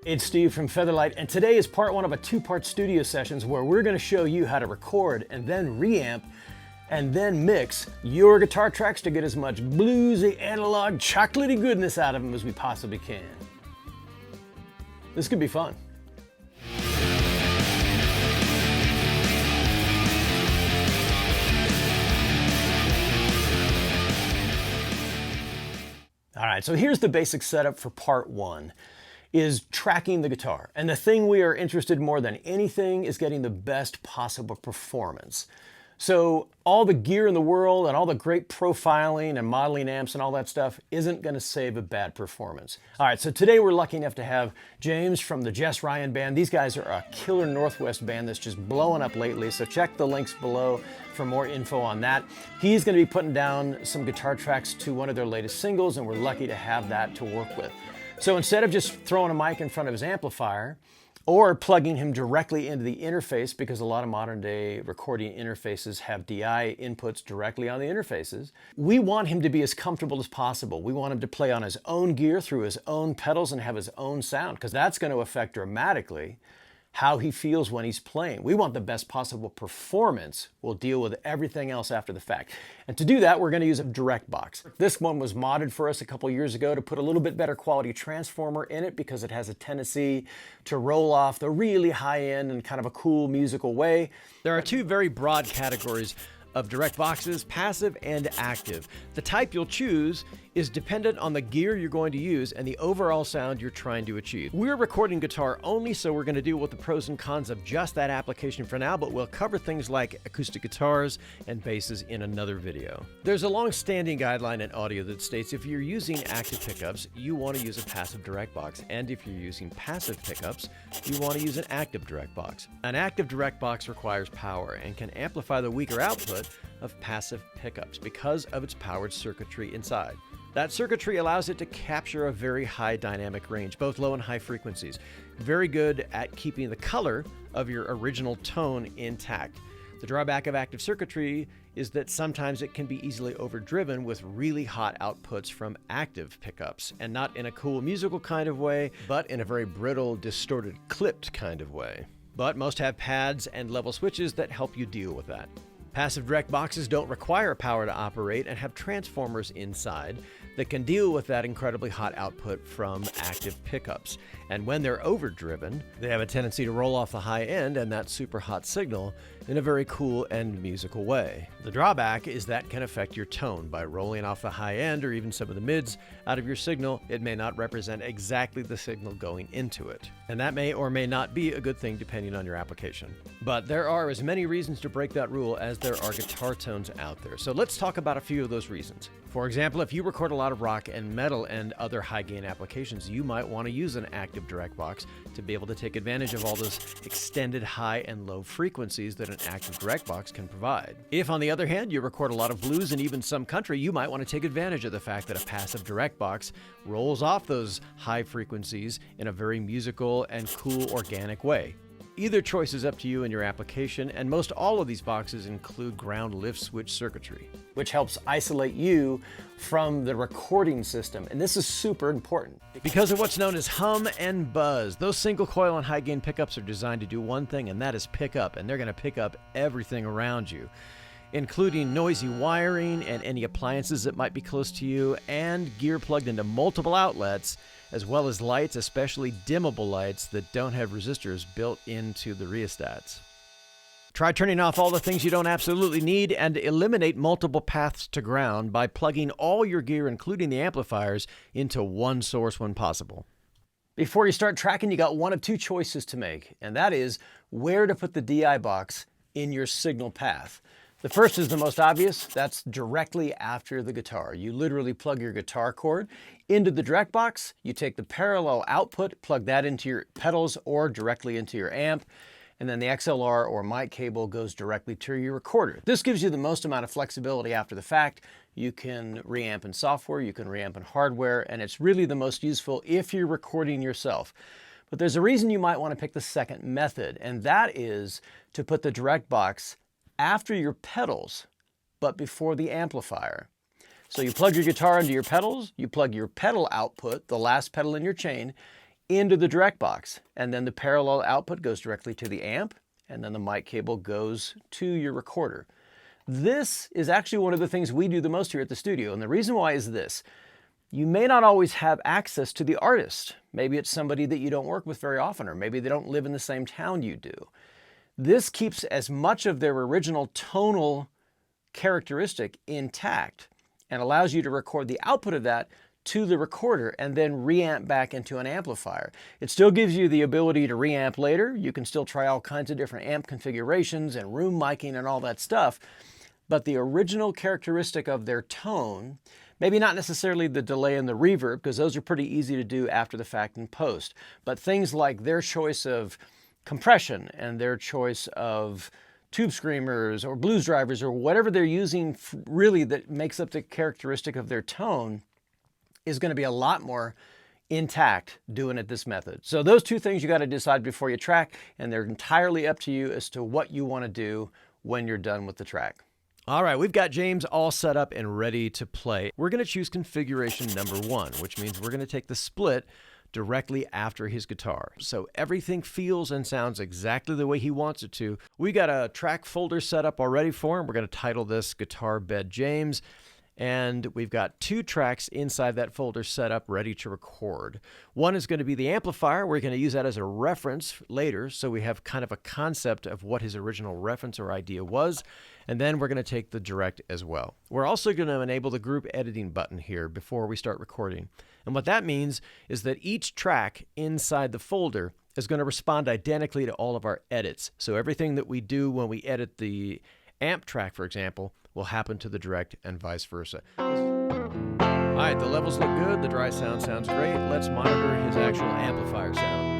It's Steve from Featherlight, and today is part one of a two-part studio sessions where we're going to show you how to record and then reamp and then mix your guitar tracks to get as much bluesy, analog, chocolatey goodness out of them as we possibly can. This could be fun. All right, so here's the basic setup for part one, is tracking the guitar. And the thing we are interested in more than anything is getting the best possible performance. So all the gear in the world and all the great profiling and modeling amps and all that stuff isn't going to save a bad performance. All right, so today we're lucky enough to have James from the Jess Ryan Band. These guys are a killer Northwest band that's just blowing up lately, so check the links below for more info on that. He's going to be putting down some guitar tracks to one of their latest singles, and we're lucky to have that to work with. So instead of just throwing a mic in front of his amplifier, or plugging him directly into the interface, because a lot of modern day recording interfaces have DI inputs directly on the interfaces, we want him to be as comfortable as possible. We want him to play on his own gear through his own pedals and have his own sound, because that's going to affect dramatically how he feels when he's playing. We want the best possible performance. We'll deal with everything else after the fact. And to do that, we're going to use a direct box. This one was modded for us a couple years ago to put a little bit better quality transformer in it, because it has a tendency to roll off the really high end in kind of a cool musical way. There are two very broad categories of direct boxes, passive and active. The type you'll choose is dependent on the gear you're going to use and the overall sound you're trying to achieve. We're recording guitar only, so we're going to deal with the pros and cons of just that application for now, but we'll cover things like acoustic guitars and basses in another video. There's a long-standing guideline in audio that states if you're using active pickups, you want to use a passive direct box, and if you're using passive pickups, you want to use an active direct box. An active direct box requires power and can amplify the weaker output of passive pickups because of its powered circuitry inside. That circuitry allows it to capture a very high dynamic range, both low and high frequencies. Very good at keeping the color of your original tone intact. The drawback of active circuitry is that sometimes it can be easily overdriven with really hot outputs from active pickups, and not in a cool musical kind of way, but in a very brittle, distorted, clipped kind of way. But most have pads and level switches that help you deal with that. Passive direct boxes don't require power to operate and have transformers inside that can deal with that incredibly hot output from active pickups. And when they're overdriven, they have a tendency to roll off the high end and that super hot signal in a very cool and musical way. The drawback is that can affect your tone by rolling off the high end or even some of the mids out of your signal. It may not represent exactly the signal going into it. And that may or may not be a good thing depending on your application. But there are as many reasons to break that rule as there are guitar tones out there. So let's talk about a few of those reasons. For example, if you record a lot of rock and metal and other high gain applications, you might want to use an active direct box to be able to take advantage of all those extended high and low frequencies that an active direct box can provide. If, on the other hand, you record a lot of blues and even some country, you might want to take advantage of the fact that a passive direct box rolls off those high frequencies in a very musical and cool, organic way. Either choice is up to you and your application, and most all of these boxes include ground lift switch circuitry, which helps isolate you from the recording system. And this is super important because of what's known as hum and buzz. Those single coil and high gain pickups are designed to do one thing, and that is pick up, and they're going to pick up everything around you, including noisy wiring and any appliances that might be close to you, and gear plugged into multiple outlets, as well as lights, especially dimmable lights that don't have resistors built into the rheostats. Try turning off all the things you don't absolutely need and eliminate multiple paths to ground by plugging all your gear, including the amplifiers, into one source when possible. Before you start tracking, you got one of two choices to make, and that is where to put the DI box in your signal path. The first is the most obvious. That's directly after the guitar. You literally plug your guitar cord into the direct box. You take the parallel output, plug that into your pedals or directly into your amp, and then the XLR or mic cable goes directly to your recorder. This gives you the most amount of flexibility after the fact. You can reamp in software, you can reamp in hardware, and it's really the most useful if you're recording yourself. But there's a reason you might want to pick the second method, and that is to put the direct box after your pedals, but before the amplifier. So you plug your guitar into your pedals, you plug your pedal output, the last pedal in your chain, into the direct box. And then the parallel output goes directly to the amp, and then the mic cable goes to your recorder. This is actually one of the things we do the most here at the studio. And the reason why is this. You may not always have access to the artist. Maybe it's somebody that you don't work with very often, or maybe they don't live in the same town you do. This keeps as much of their original tonal characteristic intact and allows you to record the output of that to the recorder and then reamp back into an amplifier. It still gives you the ability to reamp later. You can still try all kinds of different amp configurations and room miking and all that stuff. But the original characteristic of their tone, maybe not necessarily the delay and the reverb, because those are pretty easy to do after the fact in post, but things like their choice of compression and their choice of tube screamers or blues drivers or whatever they're using really that makes up the characteristic of their tone is going to be a lot more intact doing it this method. So those two things you got to decide before you track, and they're entirely up to you as to what you want to do when you're done with the track. All right, we've got James all set up and ready to play. We're going to choose configuration number 1, which means we're going to take the split directly after his guitar. So everything feels and sounds exactly the way he wants it to. We got a track folder set up already for him. We're going to title this Guitar Bed James. And we've got 2 tracks inside that folder set up ready to record. One is going to be the amplifier. We're going to use that as a reference later, so we have kind of a concept of what his original reference or idea was. And then we're going to take the direct as well. We're also going to enable the group editing button here before we start recording. And what that means is that each track inside the folder is going to respond identically to all of our edits. So everything that we do when we edit the amp track, for example, will happen to the direct and vice versa. All right, the levels look good. The dry sound sounds great. Let's monitor his actual amplifier sound.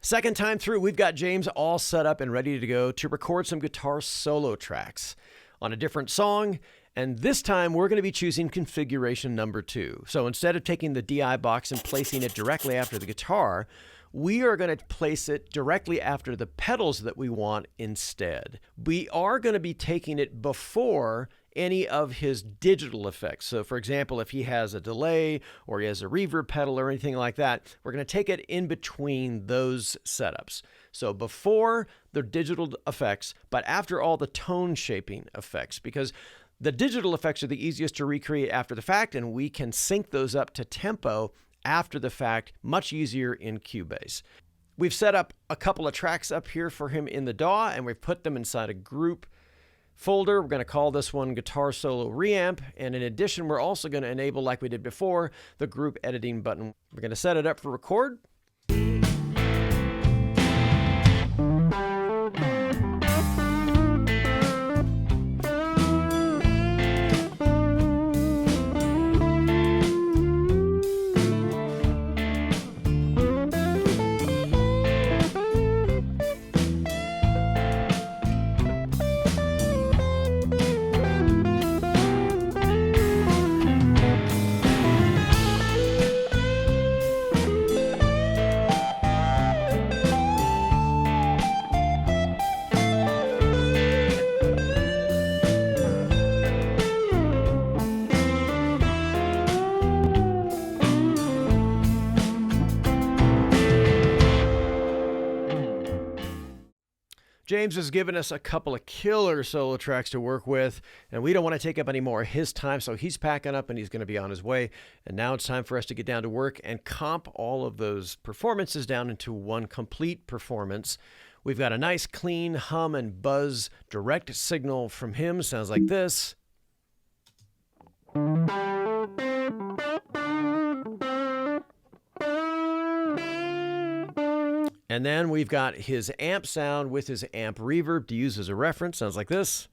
Second time through, we've got James all set up and ready to go to record some guitar solo tracks on a different song. And this time we're going to be choosing configuration number 2. So instead of taking the DI box and placing it directly after the guitar, we are going to place it directly after the pedals that we want instead. We are going to be taking it before any of his digital effects. So for example, if he has a delay or he has a reverb pedal or anything like that, we're going to take it in between those setups. So before the digital effects, but after all the tone shaping effects, because the digital effects are the easiest to recreate after the fact, and we can sync those up to tempo after the fact, much easier in Cubase. We've set up a couple of tracks up here for him in the DAW, and we've put them inside a group folder. We're going to call this one Guitar Solo Reamp, and in addition, we're also going to enable, like we did before, the group editing button. We're going to set it up for record. James has given us a couple of killer solo tracks to work with, and we don't want to take up any more of his time, so he's packing up and he's going to be on his way. And now it's time for us to get down to work and comp all of those performances down into one complete performance. We've got a nice clean hum and buzz direct signal from him. Sounds like this. And then we've got his amp sound with his amp reverb to use as a reference. Sounds like this.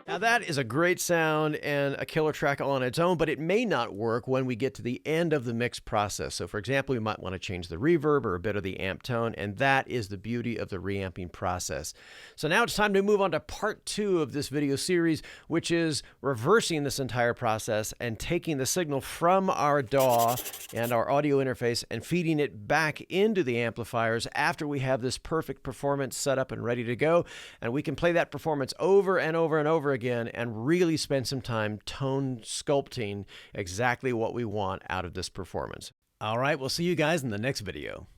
Now Now that is a great sound and a killer track on its own, but it may not work when we get to the end of the mix process. So for example, we might want to change the reverb or a bit of the amp tone, and that is the beauty of the reamping process. So now it's time to move on to part 2 of this video series, which is reversing this entire process and taking the signal from our DAW and our audio interface and feeding it back into the amplifiers after we have this perfect performance set up and ready to go. And we can play that performance over and over and over again and really spend some time tone sculpting exactly what we want out of this performance. All right, we'll see you guys in the next video.